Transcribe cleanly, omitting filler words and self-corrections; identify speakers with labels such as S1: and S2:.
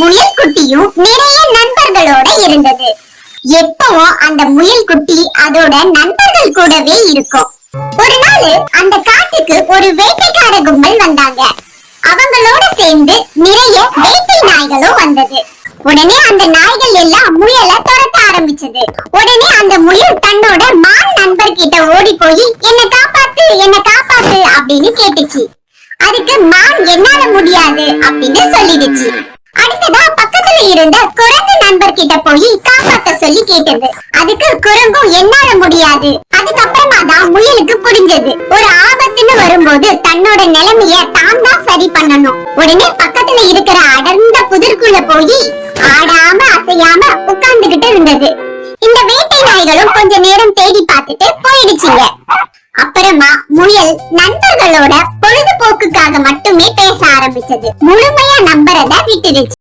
S1: முயல் குட்டியும் நிறைய நண்பர்களோட இருந்தது. எப்பவும் அந்த முயல் குட்டி அதோட நண்பர்கள் கூடவே இருக்கும். ஒரு நாள் அந்த காட்டுக்கு ஒரு வேட்டைக்கார கும்பல் வந்தாங்க. அவங்களோட சேர்ந்து நிறைய வேட்டை நாய்களும் வந்தது. உடனே அந்த நாய்கள் எல்லாம் முயலை துரத்த ஆரம்பிச்சது. உடனே அந்த முயல் தன்னோட மான் நண்பர் கிட்ட ஓடி போய் என்ன காப்பாத்து அப்படின்னு கேட்டுச்சு. அதுக்கு மான் என்னால முடியாது அப்படின்னு சொல்லிடுச்சு. அடுத்ததா பக்கத்துல இருந்த குரங்கு நண்பர் கிட்ட போய் காப்பாத்த சொல்லி கேட்டது. அதுக்கு குரங்கும் என்னால முடியாது. அதுக்கப்புறமா தான் முயலுக்கு புரிஞ்சது, ஒரு ஆபத்துன்னு வரும்போது தன்னோட நிலைமைய தான் சரி பண்ணணும். உடனே பக்கத்துல இருக்கிற அடர்ந்த புதருக்குள்ள போய் ஆடாம அசையாம உட்கார்ந்துகிட்டு இருந்தது. இந்த வேட்டை நாய்களும் கொஞ்ச நேரம் தேடி பார்த்துட்டு போயிடுச்சுங்க. அப்புறமா முயல் நண்பர்களோட பொழுதுபோக்குக்காக மட்டுமே பேச ஆரம்பிச்சது. முழுமையா நம்புறத விட்டுடுச்சு.